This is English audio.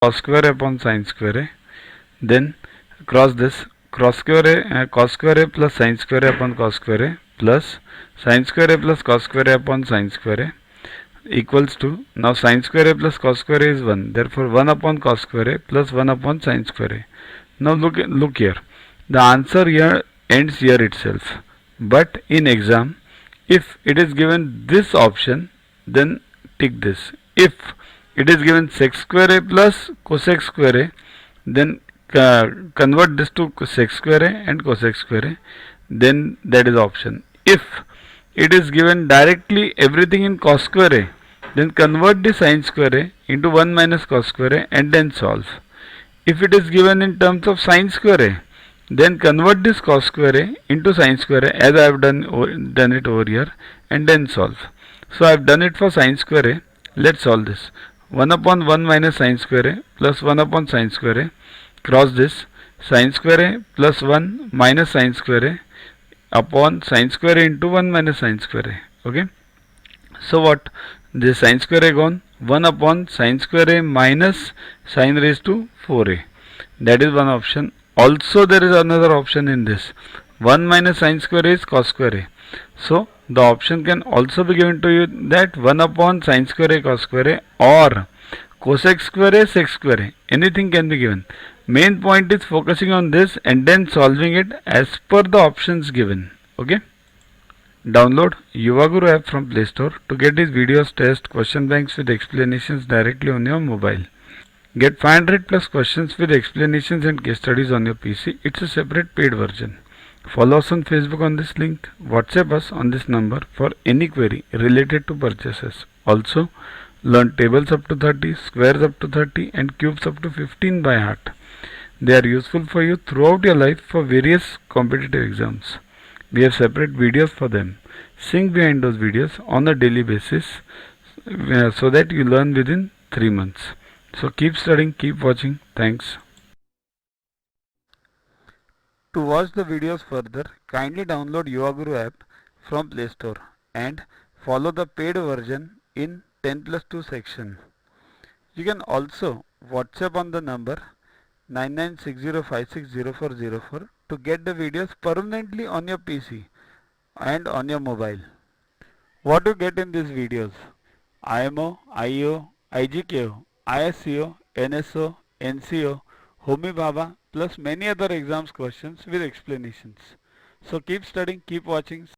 cos square upon sin square a. Then cross this, cos square a plus sin square a upon cos square a plus sin square a plus cos square a upon sin square a equals to, now sin square a plus cos square a is 1, therefore 1 upon cos square a plus 1 upon sin square a. Now look here, the answer here ends here itself. But in exam, if it is given this option, then tick this. If it is given sec square a plus cosec square a, then convert this to sec square a and cosec square a, then that is option. If it is given directly everything in cos square a, then convert the sin square a into 1 minus cos square a and then solve. If it is given in terms of sin square a, then convert this cos square a into sin square a, as I have done it over here, and then solve. So I have done it for sin square a. Let's solve this. 1 upon 1 minus sin square a plus 1 upon sin square a. Cross this, sin square a plus 1 minus sin square a upon sin square a into 1 minus sin square a. Okay. So what? This sin square a gone. 1 upon sin square a minus sin raised to 4a. That is one option. Also there is another option in this. 1 minus sin square a is cos square a. So the option can also be given to you that 1 upon sin square a cos square a or cosec square a sec square a. Anything can be given. Main point is focusing on this and then solving it as per the options given. Okay. Download Yuvaguru app from Play Store to get these videos, tests, question banks with explanations directly on your mobile. Get 500 plus questions with explanations and case studies on your PC. It's a separate paid version. Follow us on Facebook on this link. WhatsApp us on this number for any query related to purchases. Also, learn tables up to 30, squares up to 30 and cubes up to 15 by heart. They are useful for you throughout your life for various competitive exams. We have separate videos for them. Sync behind those videos on a daily basis so that you learn within 3 months. So keep studying, keep watching. Thanks. To watch the videos further, kindly download Yuvaguru app from Play Store and follow the paid version in 10+2 section. You can also WhatsApp on the number 9960560404 to get the videos permanently on your PC and on your mobile. What you get in these videos? IMO, IO, IGKO, ISCO, NSO, NCO, Homi Bhabha plus many other exams questions with explanations. So keep studying, keep watching.